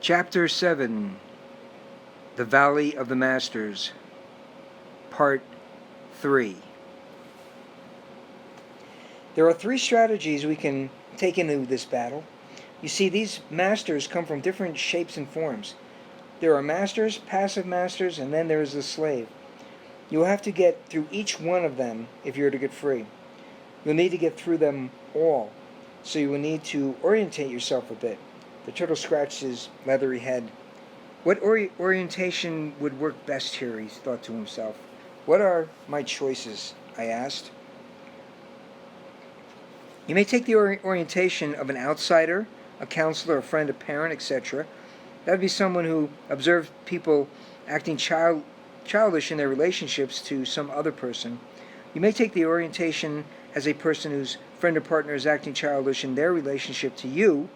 Chapter 7, The Valley of the Masters, Part 3. There are three strategies we can take into this battle. You see, these masters come from different shapes and forms. There are masters, passive masters, and then there is the slave. You'll have to get through each one of them if you're to get free. You'll need to get through them all, so you will need to orientate yourself a bit. The turtle scratched his leathery head. What orientation would work best here, he thought to himself. What are my choices, I asked. You may take the orientation of an outsider, a counselor, a friend, a parent, etc. That would be someone who observes people acting childish in their relationships to some other person. You may take the orientation as a person whose friend or partner is acting childish in their relationship to you.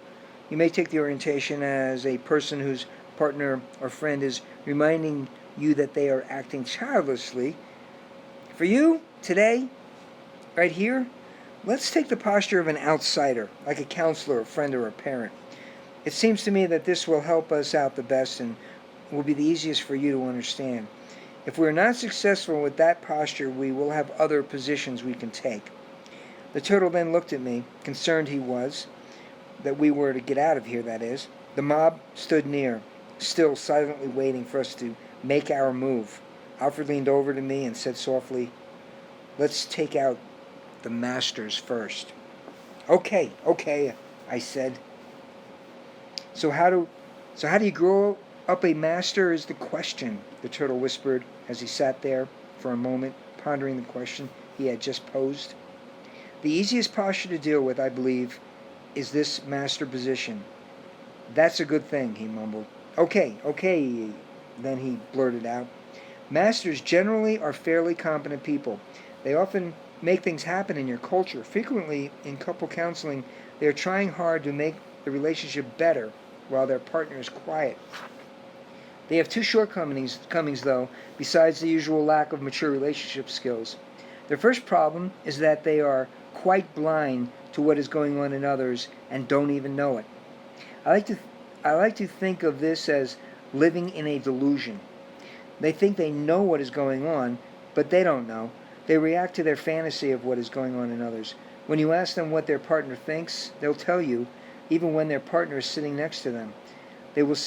You may take the orientation as a person whose partner or friend is reminding you that they are acting childishly. For you, today, right here, let's take the posture of an outsider, like a counselor, a friend, or a parent. It seems to me that this will help us out the best and will be the easiest for you to understand. If we are not successful with that posture, we will have other positions we can take. The turtle then looked at me, concerned he was, that we were to get out of here, that is. The mob stood near, still silently waiting for us to make our move. Alfred leaned over to me and said softly, "Let's take out the masters first." Okay, I said. So how do you grow up a master is the question, the turtle whispered as he sat there for a moment, pondering the question he had just posed. The easiest posture to deal with, I believe, is this master position. That's a good thing, he mumbled. Okay, then he blurted out. Masters generally are fairly competent people. They often make things happen in your culture. Frequently, in couple counseling, they are trying hard to make the relationship better while their partner is quiet. They have two shortcomings, though, besides the usual lack of mature relationship skills. Their first problem is that they are quite blind to what is going on in others and don't even know it. I like to think of this as living in a delusion. They think they know what is going on, but they don't know. They react to their fantasy of what is going on in others. When you ask them what their partner thinks, they'll tell you, even when their partner is sitting next to them. They will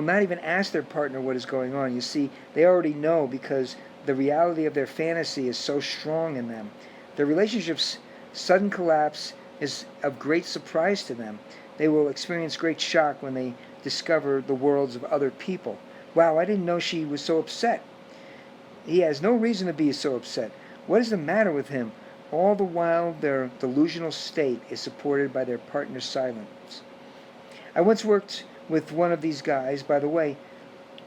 not even ask their partner what is going on. You see, they already know because the reality of their fantasy is so strong in them. Their relationship's sudden collapse is of great surprise to them. They will experience great shock when they discover the worlds of other people. Wow, I didn't know she was so upset. He has no reason to be so upset. What is the matter with him? All the while their delusional state is supported by their partner's silence. I once worked with one of these guys. By the way,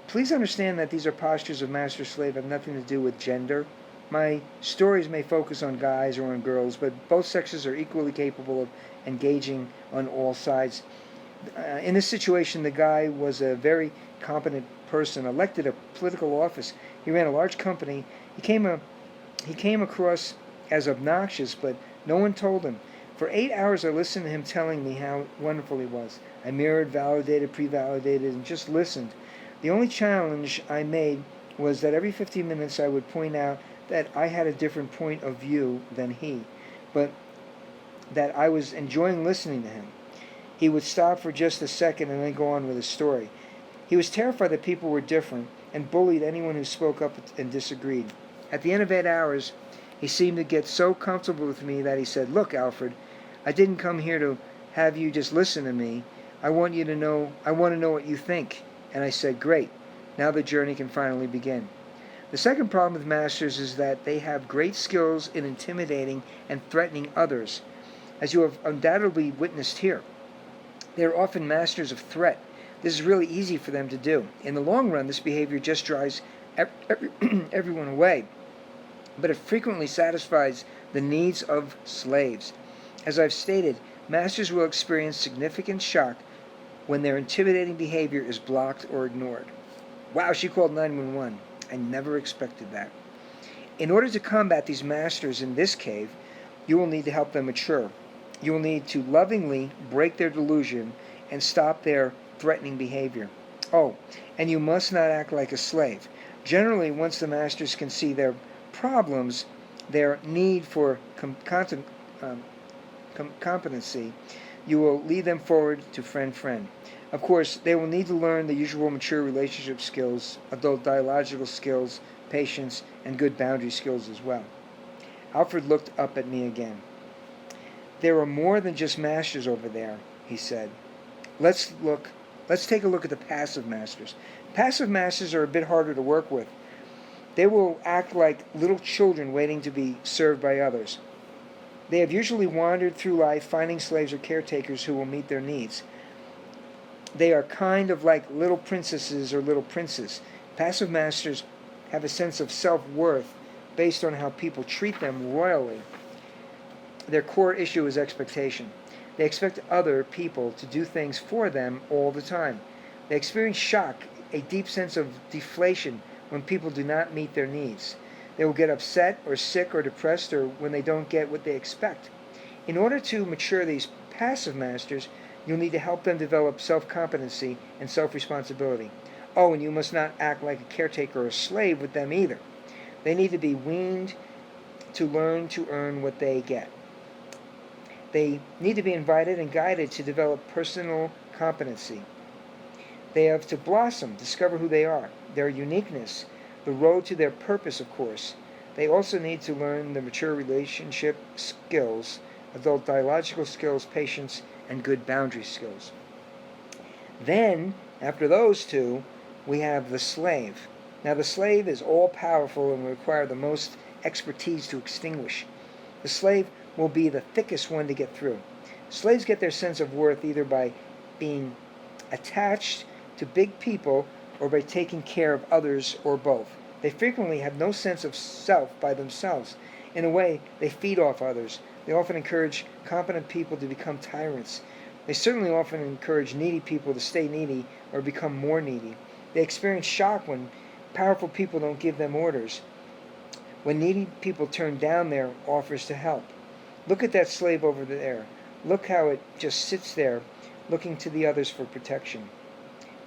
please understand that these are postures of master-slave have nothing to do with gender. My stories may focus on guys or on girls, but both sexes are equally capable of engaging on all sides. In this situation, the guy was a very competent person, elected a political office. He ran a large company. He came across as obnoxious, but no one told him. For 8 hours I listened to him telling me how wonderful he was. I mirrored, validated, pre-validated, and just listened. The only challenge I made was that every 15 minutes I would point out that I had a different point of view than he, but that I was enjoying listening to him. He would stop for just a second and then go on with his story. He was terrified that people were different and bullied anyone who spoke up and disagreed. At the end of 8 hours, he seemed to get so comfortable with me that he said, "Look, Alfred, I didn't come here to have you just listen to me. I want to know what you think." And I said, "Great. Now the journey can finally begin." The second problem with masters is that they have great skills in intimidating and threatening others, as you have undoubtedly witnessed here. They are often masters of threat. This is really easy for them to do. In the long run, this behavior just drives everyone away, but it frequently satisfies the needs of slaves. As I've stated, masters will experience significant shock when their intimidating behavior is blocked or ignored. Wow, she called 911. I never expected that. In order to combat these masters in this cave, you will need to help them mature. You will need to lovingly break their delusion and stop their threatening behavior. Oh, and you must not act like a slave. Generally, once the masters can see their problems, their need for competency, you will lead them forward to friend-friend. Of course, they will need to learn the usual mature relationship skills, adult dialogical skills, patience, and good boundary skills as well. Alfred looked up at me again. There are more than just masters over there, he said. Let's take a look at the passive masters. Passive masters are a bit harder to work with. They will act like little children waiting to be served by others. They have usually wandered through life finding slaves or caretakers who will meet their needs. They are kind of like little princesses or little princes. Passive masters have a sense of self-worth based on how people treat them royally. Their core issue is expectation. They expect other people to do things for them all the time. They experience shock, a deep sense of deflation when people do not meet their needs. They will get upset or sick or depressed or when they don't get what they expect. In order to mature these passive masters, you'll need to help them develop self-competency and self-responsibility. Oh, and you must not act like a caretaker or a slave with them either. They need to be weaned to learn to earn what they get. They need to be invited and guided to develop personal competency. They have to blossom, discover who they are, their uniqueness, the road to their purpose, of course. They also need to learn the mature relationship skills, adult dialogical skills, patience, and good boundary skills. Then, after those two, we have the slave. Now, the slave is all-powerful and will require the most expertise to extinguish. The slave will be the thickest one to get through. Slaves get their sense of worth either by being attached to big people or by taking care of others, or both. They frequently have no sense of self by themselves. In a way, they feed off others. They often encourage competent people to become tyrants. They certainly often encourage needy people to stay needy or become more needy. They experience shock when powerful people don't give them orders, when needy people turn down their offers to help. Look at that slave over there. Look how it just sits there, looking to the others for protection.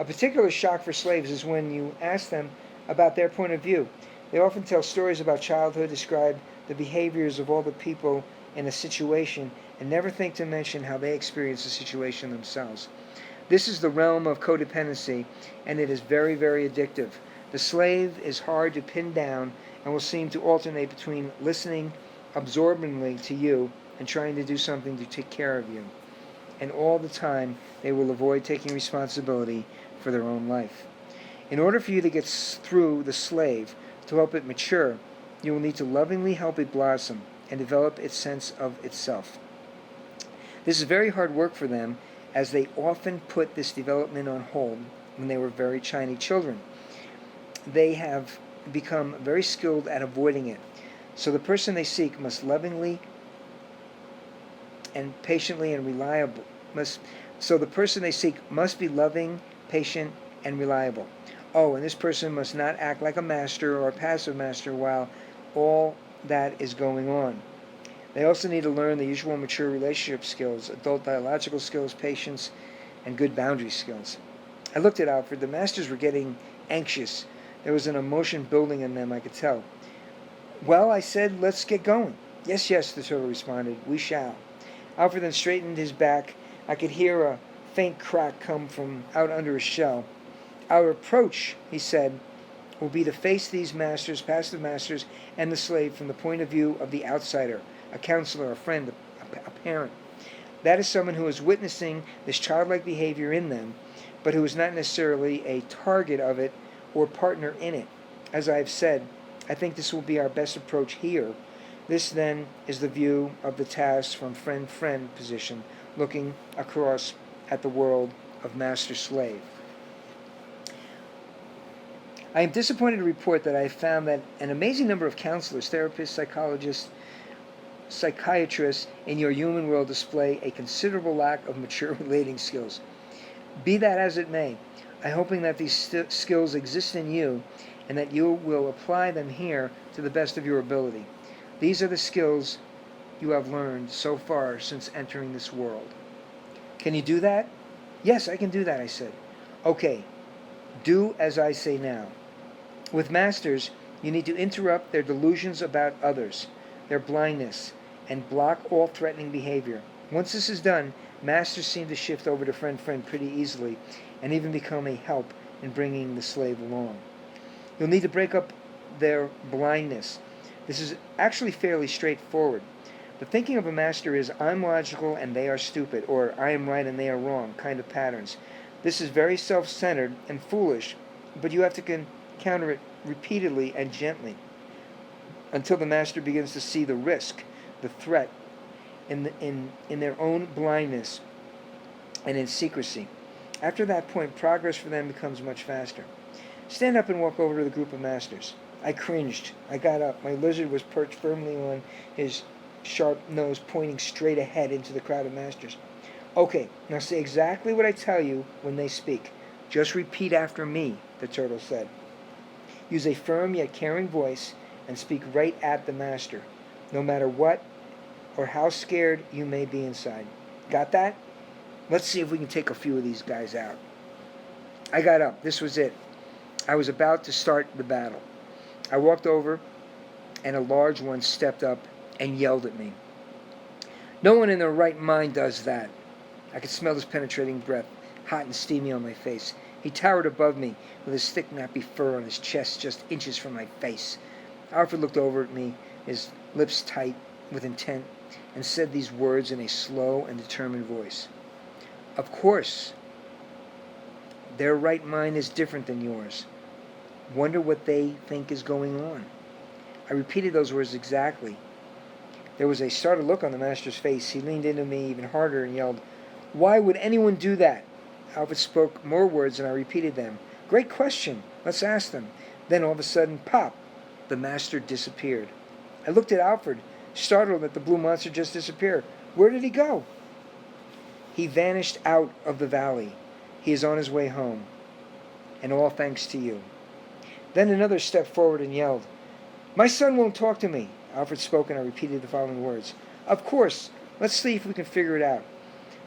A particular shock for slaves is when you ask them about their point of view. They often tell stories about childhood, describe the behaviors of all the people in a situation, and never think to mention how they experience the situation themselves. This is the realm of codependency, and it is very, very addictive. The slave is hard to pin down and will seem to alternate between listening absorbingly to you and trying to do something to take care of you. And all the time, they will avoid taking responsibility for their own life. In order for you to get through the slave, to help it mature, you will need to lovingly help it blossom and develop its sense of itself. This is very hard work for them, as they often put this development on hold when they were very tiny children. They have become very skilled at avoiding it. So the person they seek must lovingly and patiently and reliable. So the person they seek must be loving, patient, and reliable. Oh, and this person must not act like a master or a passive master while all that is going on. They also need to learn the usual mature relationship skills, adult dialogical skills, patience, and good boundary skills. I looked at Alfred. The masters were getting anxious. There was an emotion building in them, I could tell. Well, I said, let's get going. Yes, yes, the turtle responded. We shall. Alfred then straightened his back. I could hear a faint crack come from out under his shell. Our approach, he said, will be to face these masters, passive masters, and the slave from the point of view of the outsider, a counselor, a friend, a parent. That is someone who is witnessing this childlike behavior in them, but who is not necessarily a target of it or partner in it. As I have said, I think this will be our best approach here. This, then, is the view of the task from friend-friend position, looking across at the world of master-slave. I am disappointed to report that I have found that an amazing number of counselors, therapists, psychologists, psychiatrists in your human world display a considerable lack of mature relating skills. Be that as it may, I'm hoping that these skills exist in you and that you will apply them here to the best of your ability. These are the skills you have learned so far since entering this world. Can you do that? Yes, I can do that, I said. Okay, do as I say now. With masters, you need to interrupt their delusions about others, their blindness, and block all threatening behavior. Once this is done, masters seem to shift over to friend pretty easily and even become a help in bringing the slave along. You'll need to break up their blindness. This is actually fairly straightforward. The thinking of a master is I'm logical and they are stupid, or I am right and they are wrong kind of patterns. This is very self-centered and foolish, but you have to counter it repeatedly and gently until the master begins to see the risk, the threat, in their own blindness and in secrecy. After that point, progress for them becomes much faster. Stand up and walk over to the group of masters. I cringed. I got up. My lizard was perched firmly on his sharp nose, pointing straight ahead into the crowd of masters. Okay, now say exactly what I tell you when they speak. Just repeat after me, the turtle said. Use a firm yet caring voice and speak right at the master, no matter what or how scared you may be inside. Got that? Let's see if we can take a few of these guys out. I got up. This was it. I was about to start the battle. I walked over, and a large one stepped up and yelled at me. No one in their right mind does that. I could smell his penetrating breath, hot and steamy on my face. He towered above me with his thick, nappy fur on his chest just inches from my face. Alfred looked over at me, his lips tight with intent, and said these words in a slow and determined voice. Of course, their right mind is different than yours. Wonder what they think is going on. I repeated those words exactly. There was a startled look on the master's face. He leaned into me even harder and yelled, Why would anyone do that? Alfred spoke more words and I repeated them. Great question. Let's ask them. Then all of a sudden, pop, the master disappeared. I looked at Alfred, startled that the blue monster just disappeared. Where did he go? He vanished out of the valley. He is on his way home. And all thanks to you. Then another stepped forward and yelled, My son won't talk to me. Alfred spoke and I repeated the following words. Of course. Let's see if we can figure it out.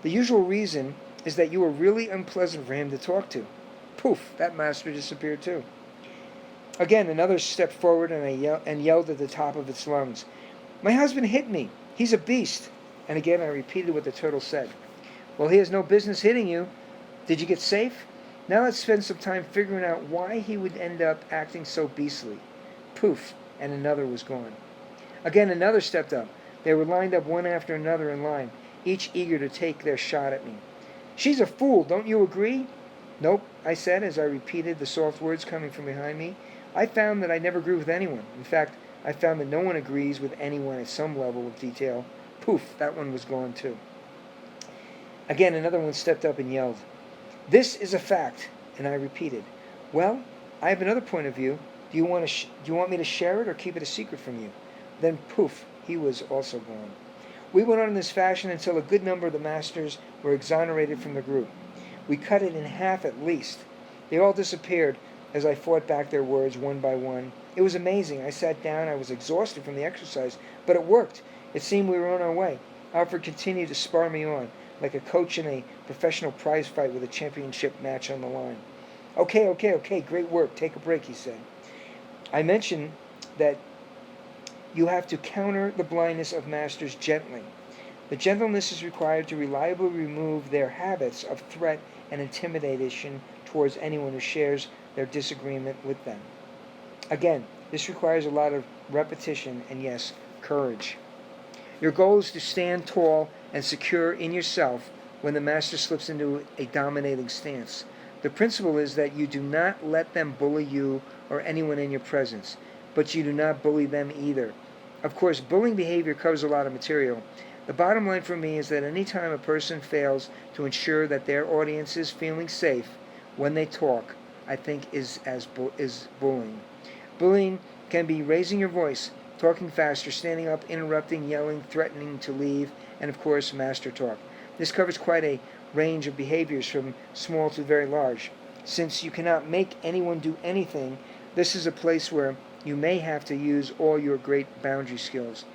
The usual reason is that you were really unpleasant for him to talk to. Poof, that master disappeared too. Again, another stepped forward and yelled at the top of its lungs. My husband hit me. He's a beast. And again I repeated what the turtle said. Well, he has no business hitting you. Did you get safe? Now let's spend some time figuring out why he would end up acting so beastly. Poof, and another was gone. Again, another stepped up. They were lined up one after another in line, each eager to take their shot at me. She's a fool, don't you agree? Nope, I said as I repeated the soft words coming from behind me. I found that I never agree with anyone. In fact, I found that no one agrees with anyone at some level of detail. Poof, that one was gone too. Again, another one stepped up and yelled, This is a fact, and I repeated, Well, I have another point of view. Do you want me to share it or keep it a secret from you? Then poof, he was also gone. We went on in this fashion until a good number of the masters were exonerated from the group. We cut it in half at least. They all disappeared as I fought back their words one by one. It was amazing. I sat down. I was exhausted from the exercise, but it worked. It seemed we were on our way. Alfred continued to spar me on, like a coach in a professional prize fight with a championship match on the line. Okay, great work. Take a break, he said. I mentioned that you have to counter the blindness of masters gently. The gentleness is required to reliably remove their habits of threat and intimidation towards anyone who shares their disagreement with them. Again, this requires a lot of repetition and, yes, courage. Your goal is to stand tall and secure in yourself when the master slips into a dominating stance. The principle is that you do not let them bully you or anyone in your presence, but you do not bully them either. Of course, bullying behavior covers a lot of material. The bottom line for me is that any time a person fails to ensure that their audience is feeling safe when they talk, I think is bullying. Bullying can be raising your voice, talking faster, standing up, interrupting, yelling, threatening to leave, and of course, master talk. This covers quite a range of behaviors from small to very large. Since you cannot make anyone do anything, this is a place where you may have to use all your great boundary skills.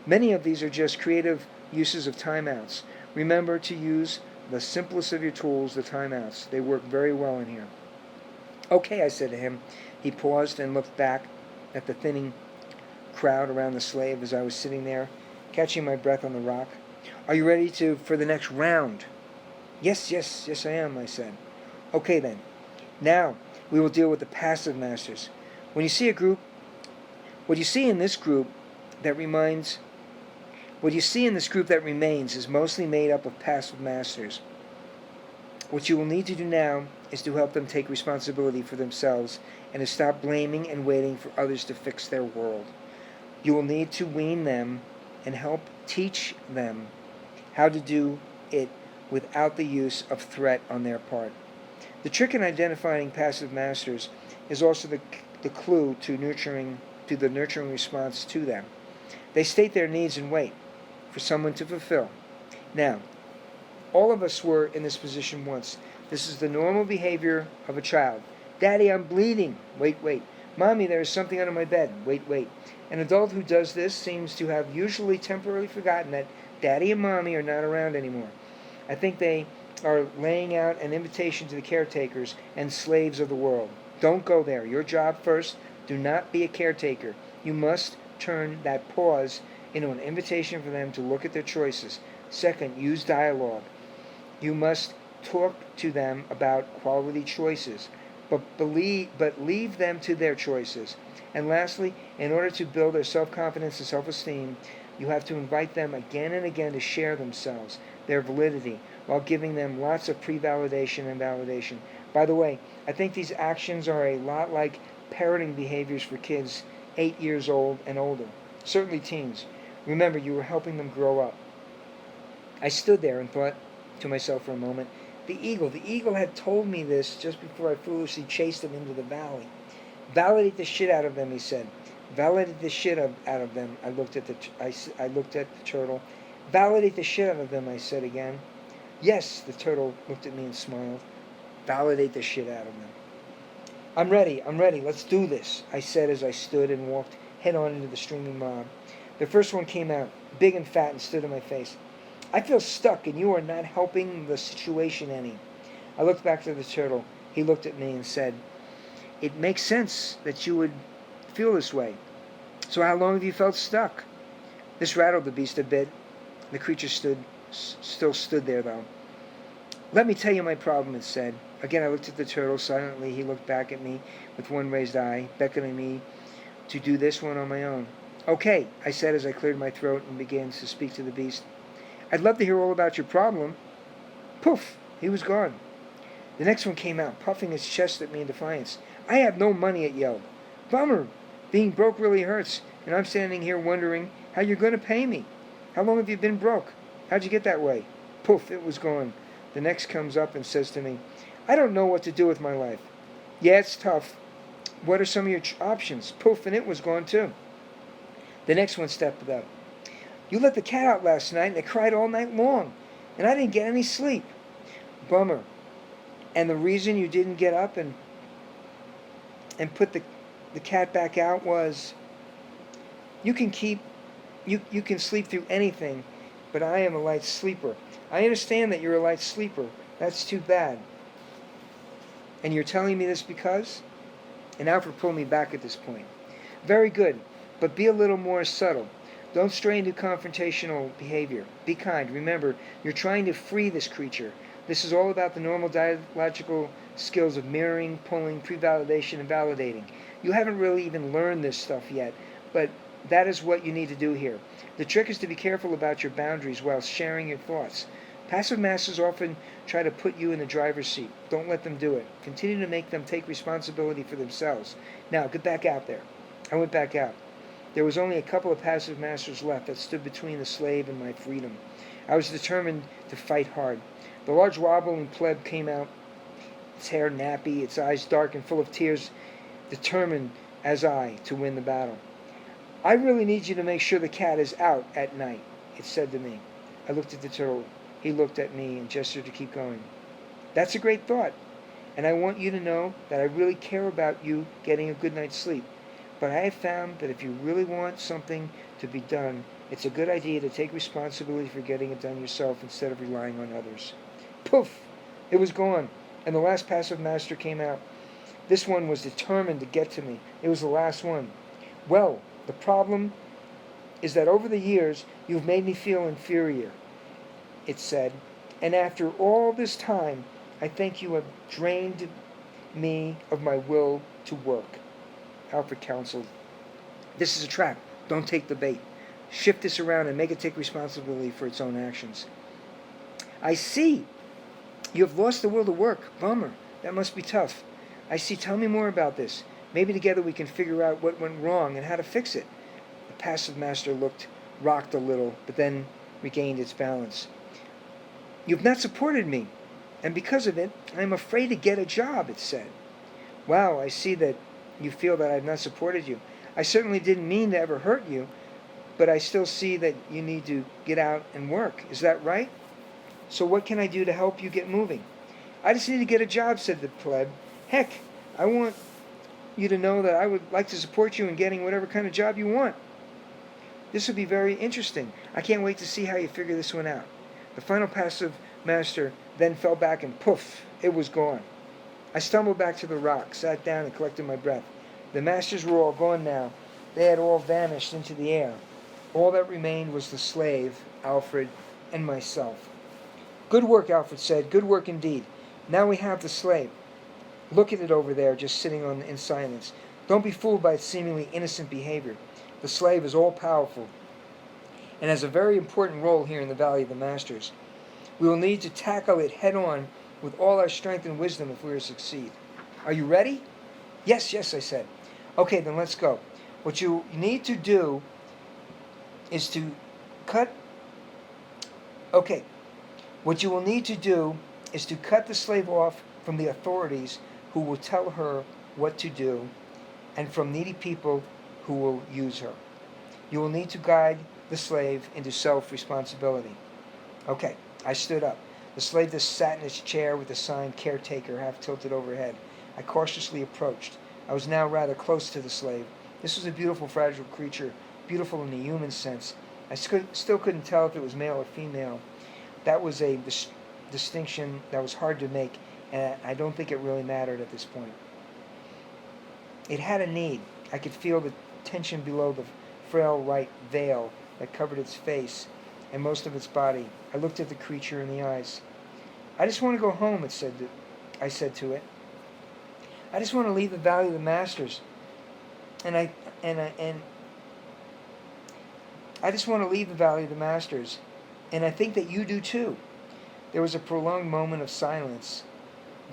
Many of these are just creative uses of timeouts. Remember to use The simplest of your tools, the timeouts. They work very well in here. Okay, I said to him. He paused and looked back at the thinning crowd around the slave as I was sitting there, catching my breath on the rock. Are you ready for the next round? Yes, I am, I said. Okay then. Now, we will deal with the passive masters. When you see a group, what you see in this group that remains is mostly made up of passive masters. What you will need to do now is to help them take responsibility for themselves and to stop blaming and waiting for others to fix their world. You will need to wean them and help teach them how to do it without the use of threat on their part. The trick in identifying passive masters is also the clue to the nurturing response to them. They state their needs and wait for someone to fulfill. Now, all of us were in this position once. This is the normal behavior of a child. Daddy, I'm bleeding. Wait. Mommy, there is something under my bed. Wait. An adult who does this seems to have usually temporarily forgotten that Daddy and Mommy are not around anymore. I think they are laying out an invitation to the caretakers and slaves of the world. Don't go there. Your job first. Do not be a caretaker. You must turn that pause into an invitation for them to look at their choices. Second, use dialogue. You must talk to them about quality choices, but leave them to their choices. And lastly, in order to build their self-confidence and self-esteem, you have to invite them again and again to share themselves, their validity, while giving them lots of pre-validation and validation. By the way, I think these actions are a lot like parenting behaviors for kids 8 years old and older, certainly teens. Remember, you were helping them grow up. I stood there and thought to myself for a moment, the eagle had told me this just before I foolishly chased him into the valley. Validate the shit out of them, he said. Validate the shit out of them. I looked at the turtle. Validate the shit out of them, I said again. Yes, the turtle looked at me and smiled. Validate the shit out of them. I'm ready. Let's do this, I said as I stood and walked head on into the streaming mob. The first one came out, big and fat, and stood in my face. I feel stuck, and you are not helping the situation any. I looked back to the turtle. He looked at me and said, it makes sense that you would feel this way. So how long have you felt stuck? This rattled the beast a bit. The creature still stood there, though. Let me tell you my problem, it said. Again, I looked at the turtle. Silently, he looked back at me with one raised eye, beckoning me to do this one on my own. Okay, I said as I cleared my throat and began to speak to the beast. I'd love to hear all about your problem. Poof! He was gone. The next one came out, puffing his chest at me in defiance. I have no money, it yelled. Bummer! Being broke really hurts, and I'm standing here wondering how you're going to pay me. How long have you been broke? How'd you get that way? Poof! It was gone. The next comes up and says to me, I don't know what to do with my life. Yeah, it's tough. What are some of your options? Poof! And it was gone too. The next one stepped up. You let the cat out last night, and it cried all night long, and I didn't get any sleep. Bummer. And the reason you didn't get up and put the cat back out was you can sleep through anything, but I am a light sleeper. I understand that you're a light sleeper. That's too bad. And you're telling me this because? And Alfred pulled me back at this point. Very good, but be a little more subtle. Don't stray into confrontational behavior. Be kind. Remember, you're trying to free this creature. This is all about the normal dialogical skills of mirroring, pulling, pre-validation, and validating. You haven't really even learned this stuff yet, but that is what you need to do here. The trick is to be careful about your boundaries while sharing your thoughts. Passive masters often try to put you in the driver's seat. Don't let them do it. Continue to make them take responsibility for themselves. Now, get back out there. I went back out. There was only a couple of passive masters left that stood between the slave and my freedom. I was determined to fight hard. The large wobbling pleb came out, its hair nappy, its eyes dark and full of tears, determined as I to win the battle. I really need you to make sure the cat is out at night, it said to me. I looked at the turtle. He looked at me and gestured to keep going. That's a great thought, and I want you to know that I really care about you getting a good night's sleep. But I have found that if you really want something to be done, it's a good idea to take responsibility for getting it done yourself instead of relying on others. Poof! It was gone, and the last passive master came out. This one was determined to get to me. It was the last one. Well, the problem is that over the years, you've made me feel inferior, it said. And after all this time, I think you have drained me of my will to work. Alfred counseled. This is a trap. Don't take the bait. Shift this around and make it take responsibility for its own actions. I see. You have lost the will to work. Bummer. That must be tough. I see. Tell me more about this. Maybe together we can figure out what went wrong and how to fix it. The passive master rocked a little, but then regained its balance. You've not supported me, and because of it, I am afraid to get a job, it said. Wow, I see that you feel that I have not supported you. I certainly didn't mean to ever hurt you, but I still see that you need to get out and work. Is that right? So what can I do to help you get moving? I just need to get a job, said the pleb. Heck, I want you to know that I would like to support you in getting whatever kind of job you want. This would be very interesting. I can't wait to see how you figure this one out. The final passive master then fell back and poof, it was gone. I stumbled back to the rock, sat down and collected my breath. The masters were all gone now. They had all vanished into the air. All that remained was the slave, Alfred, and myself. Good work, Alfred said. Good work indeed. Now we have the slave. Look at it over there, just sitting in silence. Don't be fooled by its seemingly innocent behavior. The slave is all-powerful and has a very important role here in the Valley of the Masters. We will need to tackle it head-on with all our strength and wisdom if we are to succeed. Are you ready? Yes, I said. Okay, then let's go. What you need to do is to cut... Okay. What you will need to do is to cut the slave off from the authorities who will tell her what to do, and from needy people who will use her. You will need to guide the slave into self-responsibility. Okay, I stood up. The slave just sat in his chair with the sign caretaker half tilted overhead. I cautiously approached. I was now rather close to the slave. This was a beautiful, fragile creature, beautiful in the human sense. I still couldn't tell if it was male or female. That was a distinction that was hard to make, and I don't think it really mattered at this point. It had a need. I could feel the tension below the frail white veil that covered its face and most of its body. I looked at the creature in the eyes. I just want to go home, I said to it. I just want to leave the Valley of the Masters. And I just want to leave the Valley of the Masters. And I think that you do too. There was a prolonged moment of silence.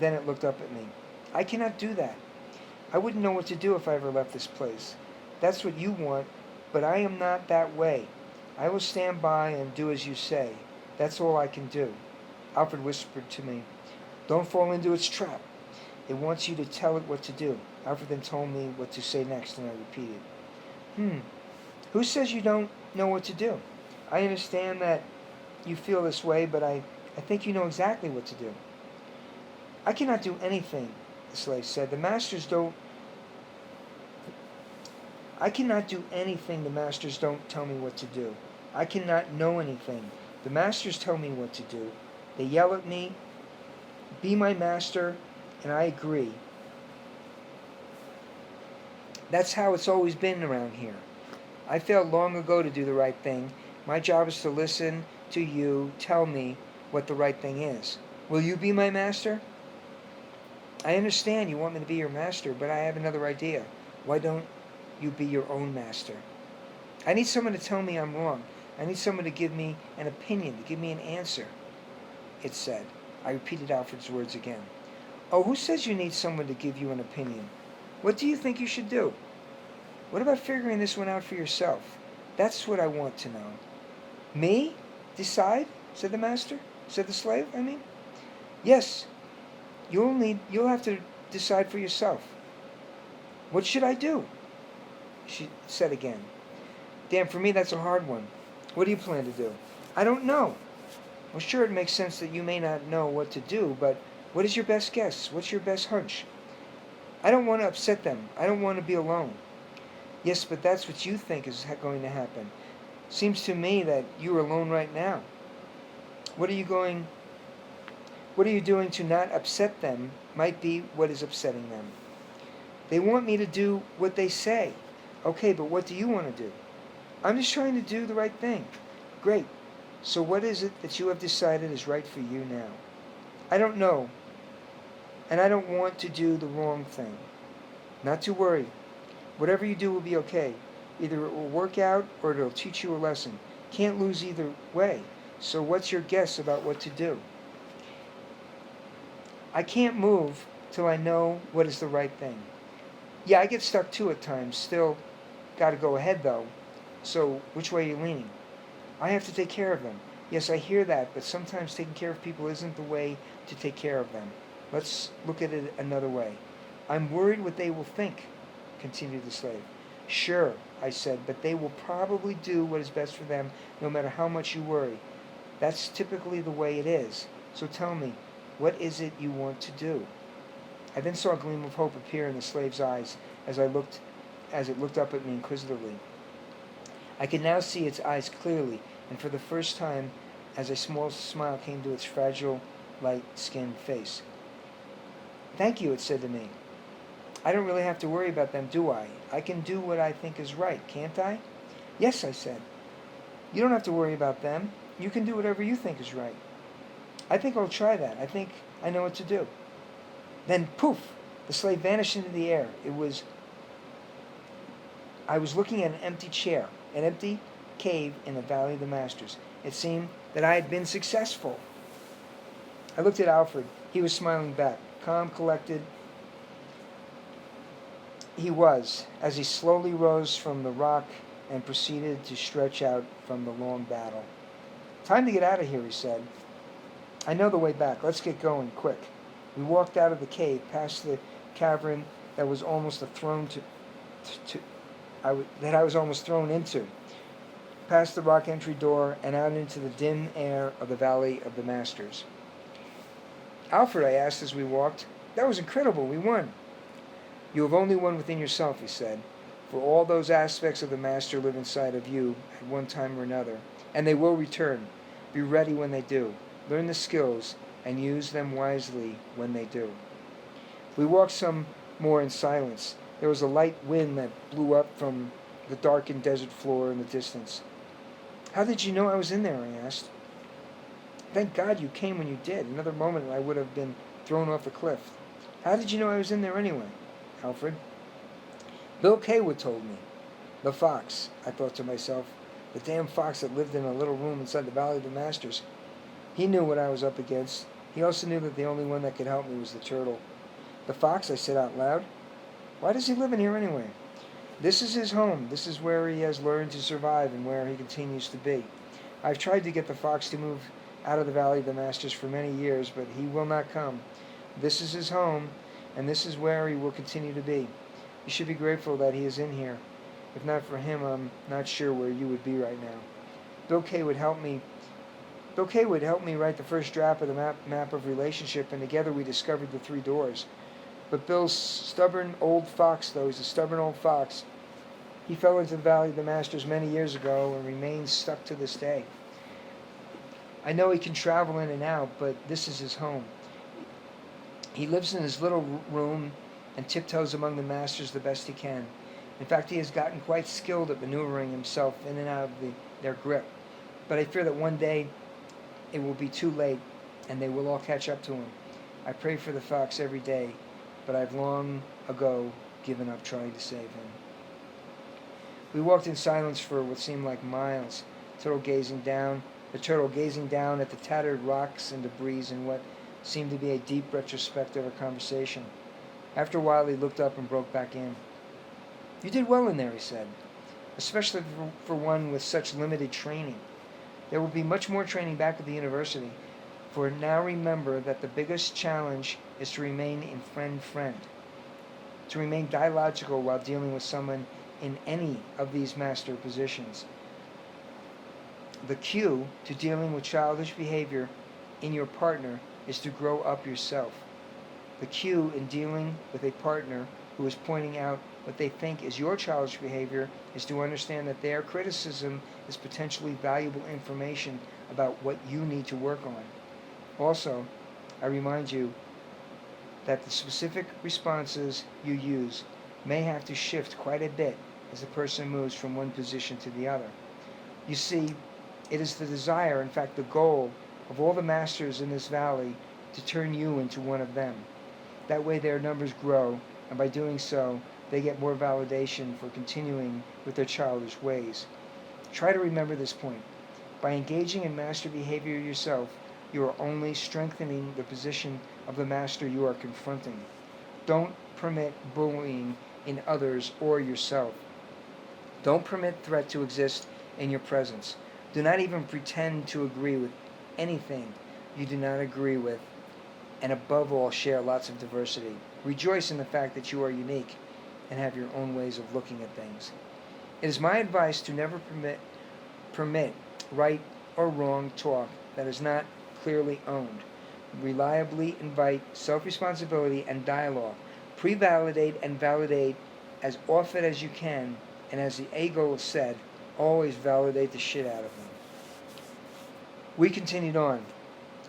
Then it looked up at me. I cannot do that. I wouldn't know what to do if I ever left this place. That's what you want, but I am not that way. I will stand by and do as you say. That's all I can do. Alfred whispered to me, don't fall into its trap. It wants you to tell it what to do. Alfred then told me what to say next, and I repeated. Who says you don't know what to do? I understand that you feel this way, but I think you know exactly what to do. I cannot do anything, the slave said. I cannot do anything the masters don't tell me what to do. I cannot know anything. The masters tell me what to do. They yell at me, be my master, and I agree. That's how it's always been around here. I failed long ago to do the right thing. My job is to listen to you tell me what the right thing is. Will you be my master? I understand you want me to be your master, but I have another idea. Why don't you be your own master? I need someone to tell me I'm wrong. I need someone to give me an opinion, to give me an answer, it said. I repeated Alfred's words again. Oh, who says you need someone to give you an opinion? What do you think you should do? What about figuring this one out for yourself? That's what I want to know. Me? Decide? Said the slave, I mean. Yes. You'll have to decide for yourself. What should I do? She said again. Damn, for me that's a hard one. What do you plan to do? I don't know. Well, sure, it makes sense that you may not know what to do, but what is your best guess? What's your best hunch? I don't want to upset them. I don't want to be alone. Yes, but that's what you think is going to happen. Seems to me that you're alone right now. What are you going What are you doing to not upset them might be what is upsetting them. They want me to do what they say. Okay, but what do you want to do? I'm just trying to do the right thing. Great. So what is it that you have decided is right for you now? I don't know, and I don't want to do the wrong thing. Not to worry. Whatever you do will be okay. Either it will work out or it'll teach you a lesson. Can't lose either way. So what's your guess about what to do? I can't move till I know what is the right thing. Yeah, I get stuck too at times. Still, got to go ahead though. So which way are you leaning? I have to take care of them. Yes, I hear that, but sometimes taking care of people isn't the way to take care of them. Let's look at it another way. I'm worried what they will think, continued the slave. Sure, I said, but they will probably do what is best for them no matter how much you worry. That's typically the way it is. So tell me, what is it you want to do? I then saw a gleam of hope appear in the slave's eyes as it looked up at me inquisitively. I could now see its eyes clearly, and for the first time, as a small smile came to its fragile, light-skinned face. Thank you, it said to me. I don't really have to worry about them, do I? I can do what I think is right, can't I? Yes, I said. You don't have to worry about them. You can do whatever you think is right. I think I'll try that. I think I know what to do. Then, poof, the slave vanished into the air. I was looking at an empty chair, an empty cave in the Valley of the Masters. It seemed that I had been successful. I looked at Alfred. He was smiling back, calm, collected. He was, as he slowly rose from the rock and proceeded to stretch out from the long battle. Time to get out of here, he said. I know the way back. Let's get going, quick. We walked out of the cave, past the cavern that was almost a throne that I was almost thrown into, past the rock entry door and out into the dim air of the Valley of the Masters. Alfred, I asked as we walked, that was incredible. We won. You have only won within yourself, he said, for all those aspects of the Master live inside of you at one time or another, and they will return. Be ready when they do. Learn the skills and use them wisely when they do. We walked some more in silence. There was a light wind that blew up from the darkened desert floor in the distance. How did you know I was in there? I asked. Thank God you came when you did. Another moment and I would have been thrown off the cliff. How did you know I was in there anyway, Alfred? Bill Kaywood told me. The fox, I thought to myself. The damn fox that lived in a little room inside the Valley of the Masters. He knew what I was up against. He also knew that the only one that could help me was the turtle. The fox, I said out loud. Why does he live in here anyway? This is his home. This is where he has learned to survive and where he continues to be. I've tried to get the fox to move out of the Valley of the Masters for many years, but he will not come. This is his home, and this is where he will continue to be. You should be grateful that he is in here. If not for him, I'm not sure where you would be right now. Bill Kaywood helped me write the first draft of the map of relationship, and together we discovered the 3 doors. But Bill's stubborn old fox, though, he's a stubborn old fox. He fell into the Valley of the Masters many years ago and remains stuck to this day. I know he can travel in and out, but this is his home. He lives in his little room and tiptoes among the Masters the best he can. In fact, he has gotten quite skilled at maneuvering himself in and out of their grip. But I fear that one day it will be too late and they will all catch up to him. I pray for the fox every day, but I've long ago given up trying to save him. We walked in silence for what seemed like miles, the turtle gazing down at the tattered rocks and debris in what seemed to be a deep retrospect of our conversation. After a while, he looked up and broke back in. You did well in there, he said, especially for one with such limited training. There will be much more training back at the university, for now remember that the biggest challenge is to remain in friend-friend, to remain dialogical while dealing with someone in any of these master positions. The cue to dealing with childish behavior in your partner is to grow up yourself. The cue in dealing with a partner who is pointing out what they think is your childish behavior is to understand that their criticism is potentially valuable information about what you need to work on. Also, I remind you that the specific responses you use may have to shift quite a bit as the person moves from one position to the other. You see, it is the desire, in fact the goal, of all the masters in this valley to turn you into one of them. That way their numbers grow, and by doing so, they get more validation for continuing with their childish ways. Try to remember this point. By engaging in master behavior yourself, you are only strengthening the position of the master you are confronting. Don't permit bullying in others or yourself. Don't permit threat to exist in your presence. Do not even pretend to agree with anything you do not agree with, and above all, share lots of diversity. Rejoice in the fact that you are unique and have your own ways of looking at things. It is my advice to never permit right or wrong talk that is not clearly owned. Reliably invite self-responsibility and dialogue. Pre-validate and validate as often as you can, and as the A-Goal said, always validate the shit out of them. We continued on.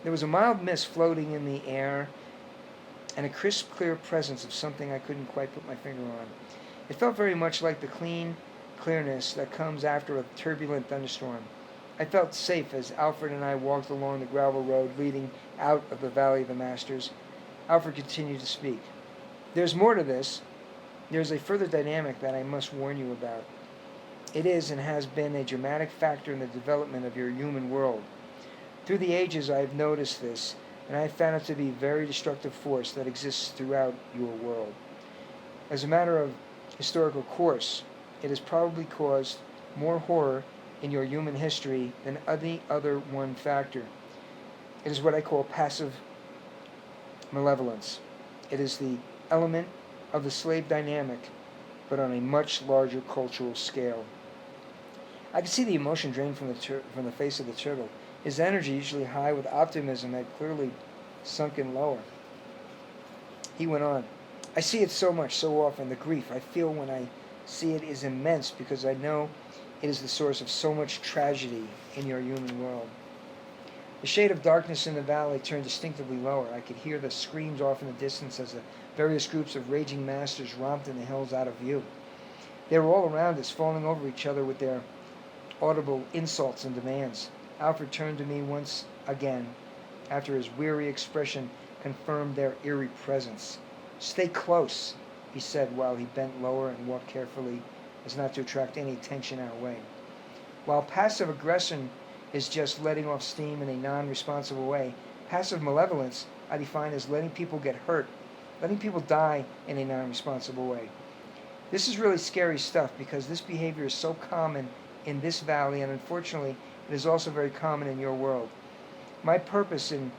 There was a mild mist floating in the air and a crisp, clear presence of something I couldn't quite put my finger on. It felt very much like the clean clearness that comes after a turbulent thunderstorm. I felt safe as Alfred and I walked along the gravel road leading out of the Valley of the Masters. Alfred continued to speak. There's more to this. There's a further dynamic that I must warn you about. It is and has been a dramatic factor in the development of your human world. Through the ages I have noticed this, and I have found it to be a very destructive force that exists throughout your world. As a matter of historical course, it has probably caused more horror in your human history than any other one factor. It is what I call passive malevolence. It is the element of the slave dynamic, but on a much larger cultural scale. I could see the emotion drain from the face of the turtle. His energy, usually high with optimism, had clearly sunken lower. He went on, I see it so much, so often. The grief I feel when I see it is immense because I know it is the source of so much tragedy in your human world. The shade of darkness in the valley turned distinctively lower. I could hear the screams off in the distance as the various groups of raging masters romped in the hills out of view. They were all around us, falling over each other with their audible insults and demands. Alfred turned to me once again, after his weary expression confirmed their eerie presence. Stay close, he said while he bent lower and walked carefully as not to attract any attention our way. While passive aggression is just letting off steam in a non-responsible way, passive malevolence I define as letting people get hurt, letting people die in a non-responsible way. This is really scary stuff because this behavior is so common in this valley, and unfortunately it is also very common in your world. My purpose in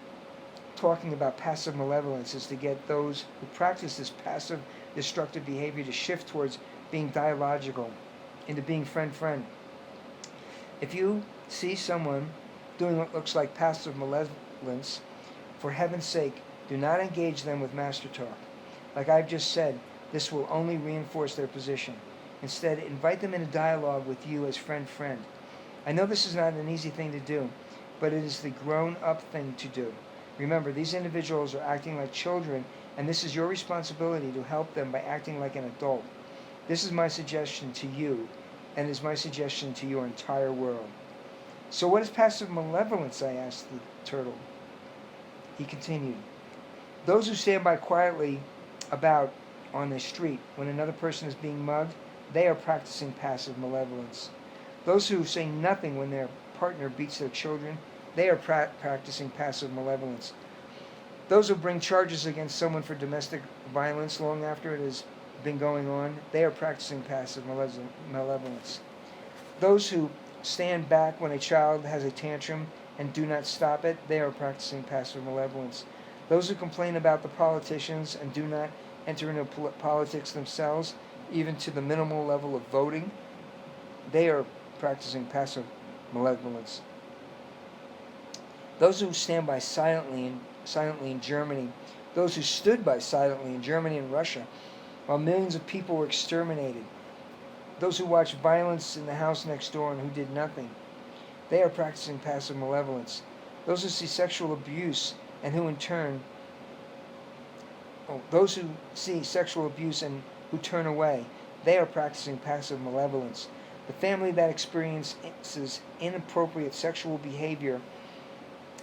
talking about passive malevolence is to get those who practice this passive destructive behavior to shift towards being dialogical, into being friend-friend. If you see someone doing what looks like passive malevolence, for heaven's sake, do not engage them with master talk. Like I've just said, this will only reinforce their position. Instead, invite them into dialogue with you as friend-friend. I know this is not an easy thing to do, but it is the grown-up thing to do. Remember, these individuals are acting like children, and this is your responsibility to help them by acting like an adult. This is my suggestion to you, and is my suggestion to your entire world. So what is passive malevolence? I asked the turtle. He continued, those who stand by quietly about on the street when another person is being mugged, they are practicing passive malevolence. Those who say nothing when their partner beats their children, they are practicing passive malevolence. Those who bring charges against someone for domestic violence long after it has been going on, they are practicing passive malevolence. Those who stand back when a child has a tantrum and do not stop it, they are practicing passive malevolence. Those who complain about the politicians and do not enter into politics themselves, even to the minimal level of voting, they are practicing passive malevolence. Those who stand by silently in Germany, those who stood by silently in Germany and Russia, while millions of people were exterminated, those who watched violence in the house next door and who did nothing, they are practicing passive malevolence. Those who see sexual abuse and who in turn, those who see sexual abuse and who turn away, they are practicing passive malevolence. The family that experiences inappropriate sexual behavior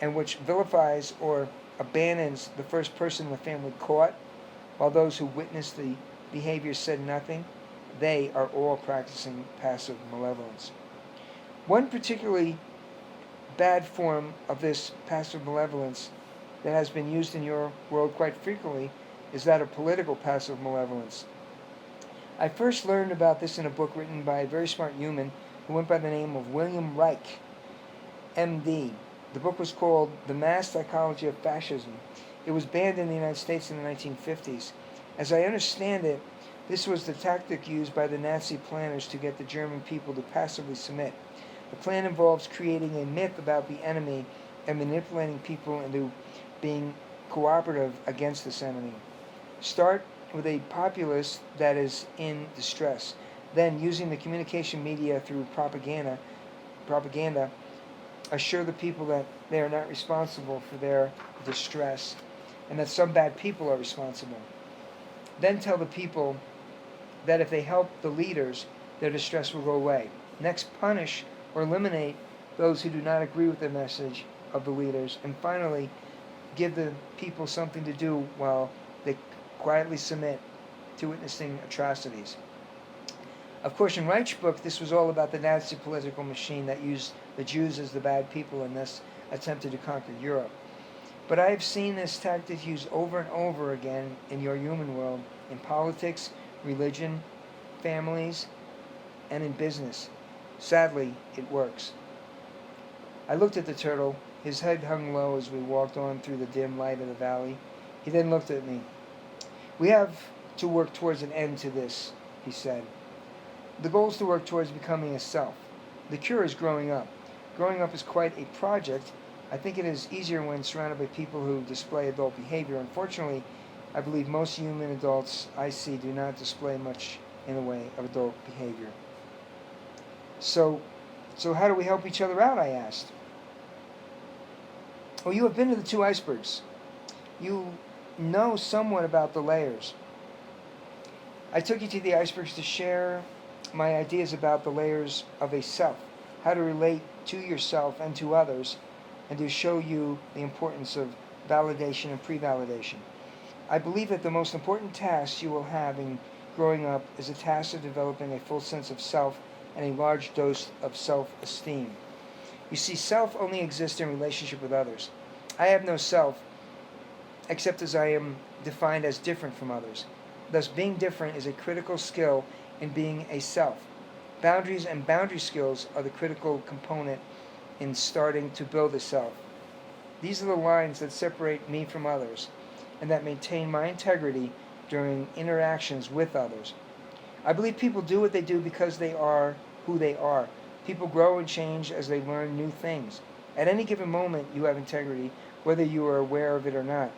and which vilifies or abandons the first person in the family caught, while those who witnessed the behavior said nothing, they are all practicing passive malevolence. One particularly bad form of this passive malevolence that has been used in your world quite frequently is that of political passive malevolence. I first learned about this in a book written by a very smart human who went by the name of William Reich, MD. The book was called The Mass Psychology of Fascism. It was banned in the United States in the 1950s. As I understand it, this was the tactic used by the Nazi planners to get the German people to passively submit. The plan involves creating a myth about the enemy and manipulating people into being cooperative against this enemy. Start with a populace that is in distress. Then, using the communication media through propaganda, assure the people that they are not responsible for their distress and that some bad people are responsible. Then tell the people that if they help the leaders, their distress will go away. Next, punish or eliminate those who do not agree with the message of the leaders. And finally, give the people something to do while they quietly submit to witnessing atrocities. Of course, in Reich's book, this was all about the Nazi political machine that used the Jews as the bad people and thus attempted to conquer Europe. But I have seen this tactic used over and over again in your human world, in politics, religion, families, and in business. Sadly, it works. I looked at the turtle. His head hung low as we walked on through the dim light of the valley. He then looked at me. "We have to work towards an end to this," he said. "The goal is to work towards becoming a self. The cure is growing up. Growing up is quite a project. I think it is easier when surrounded by people who display adult behavior. Unfortunately, I believe most human adults I see do not display much in the way of adult behavior." So how do we help each other out, I asked. "Well, you have been to the two icebergs. You know somewhat about the layers. I took you to the icebergs to share my ideas about the layers of a self, how to relate to yourself and to others, and to show you the importance of validation and pre-validation. I believe that the most important task you will have in growing up is a task of developing a full sense of self and a large dose of self-esteem. You see, self only exists in relationship with others. I have no self, except as I am defined as different from others. Thus, being different is a critical skill in being a self. Boundaries and boundary skills are the critical component in starting to build a self. These are the lines that separate me from others and that maintain my integrity during interactions with others. I believe people do what they do because they are who they are. People grow and change as they learn new things. At any given moment, you have integrity, whether you are aware of it or not.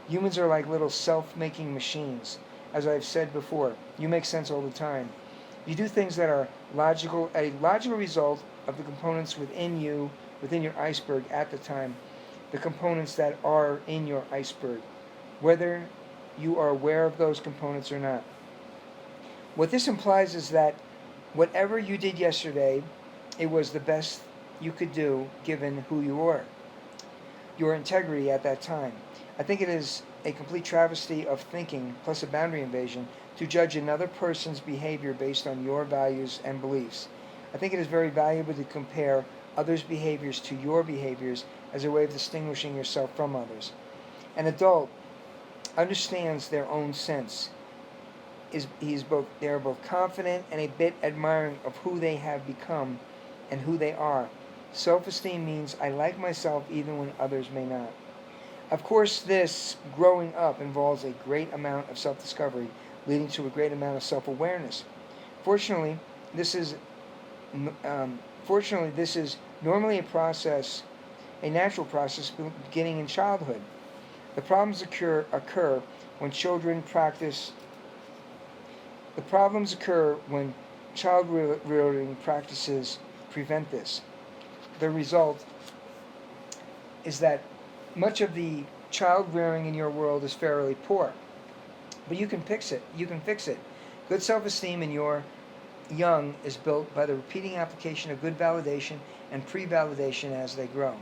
Humans are like little self-making machines. As I've said before, you make sense all the time. You do things that are logical, a logical result of the components within you, within your iceberg at the time, the components that are in your iceberg, whether you are aware of those components or not. What this implies is that whatever you did yesterday, it was the best you could do given who you were, your integrity at that time. I think it is a complete travesty of thinking, plus a boundary invasion, to judge another person's behavior based on your values and beliefs. I think it is very valuable to compare others' behaviors to your behaviors as a way of distinguishing yourself from others. An adult understands their own sense. They are both confident and a bit admiring of who they have become and who they are. Self-esteem means I like myself even when others may not. Of course, this growing up involves a great amount of self-discovery, leading to a great amount of self-awareness. Fortunately, this is normally a natural process beginning in childhood. The problems occur when child rearing practices prevent this. The result is that much of the child rearing in your world is fairly poor. But you can fix it. You can fix it. Good self-esteem in your young is built by the repeating application of good validation and pre-validation as they grow.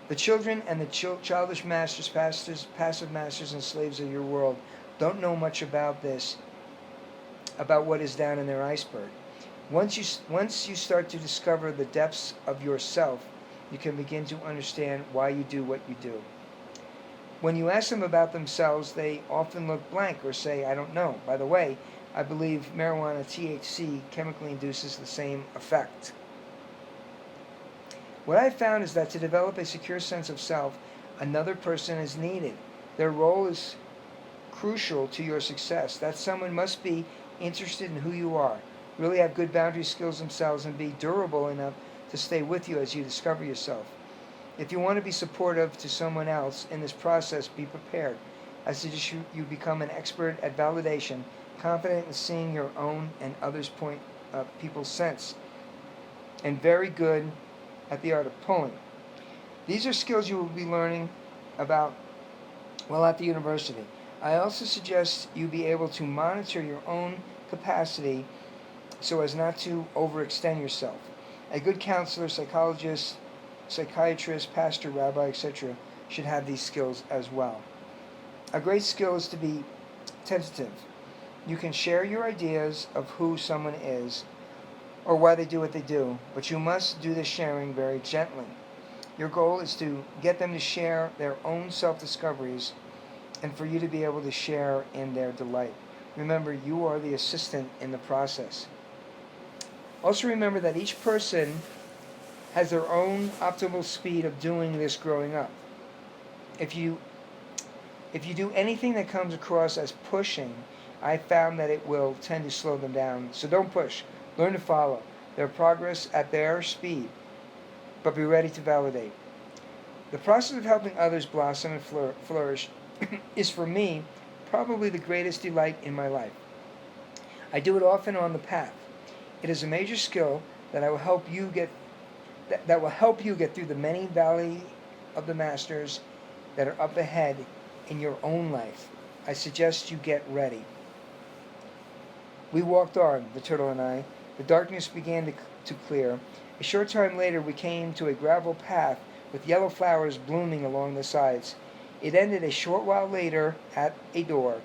The children and the childish masters, passive masters, and slaves of your world don't know much about this, about what is down in their iceberg. Once you start to discover the depths of yourself, you can begin to understand why you do what you do. When you ask them about themselves, they often look blank or say, I don't know. By the way, I believe marijuana THC chemically induces the same effect. What I found is that to develop a secure sense of self, another person is needed. Their role is crucial to your success. That someone must be interested in who you are, really have good boundary skills themselves, and be durable enough to stay with you as you discover yourself. If you want to be supportive to someone else in this process, be prepared. I suggest you become an expert at validation, confident in seeing your own and others' people's sense, and very good at the art of pulling. These are skills you will be learning about while at the university. I also suggest you be able to monitor your own capacity so as not to overextend yourself. A good counselor, psychologist, psychiatrist, pastor, rabbi, etc. should have these skills as well. A great skill is to be tentative. You can share your ideas of who someone is or why they do what they do, but you must do the sharing very gently. Your goal is to get them to share their own self-discoveries and for you to be able to share in their delight. Remember, you are the assistant in the process. Also remember that each person has their own optimal speed of doing this growing up. If you do anything that comes across as pushing, I found that it will tend to slow them down. So don't push. Learn to follow their progress at their speed, but be ready to validate. The process of helping others blossom and flourish is for me probably the greatest delight in my life. I do it often on the path. It is a major skill that will help you get through the many valley of the masters that are up ahead in your own life. I suggest you get ready. We walked on, the turtle and I. The darkness began to clear. A short time later, we came to a gravel path with yellow flowers blooming along the sides. It ended a short while later at a door.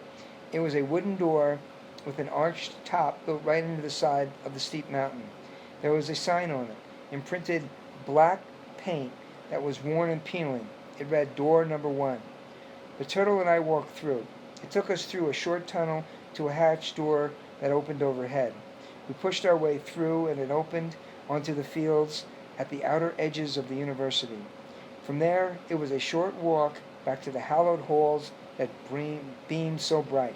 It was a wooden door with an arched top built right into the side of the steep mountain. There was a sign on it, imprinted black paint that was worn and peeling. It read, Door Number 1. The turtle and I walked through. It took us through a short tunnel to a hatch door that opened overhead. We pushed our way through, and it opened onto the fields at the outer edges of the university. From there, it was a short walk back to the hallowed halls that beamed so bright.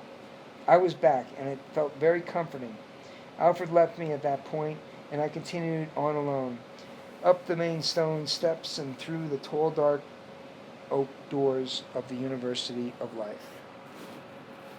I was back, and it felt very comforting. Alfred left me at that point, and I continued on alone, up the main stone steps and through the tall, dark oak doors of the University of Life.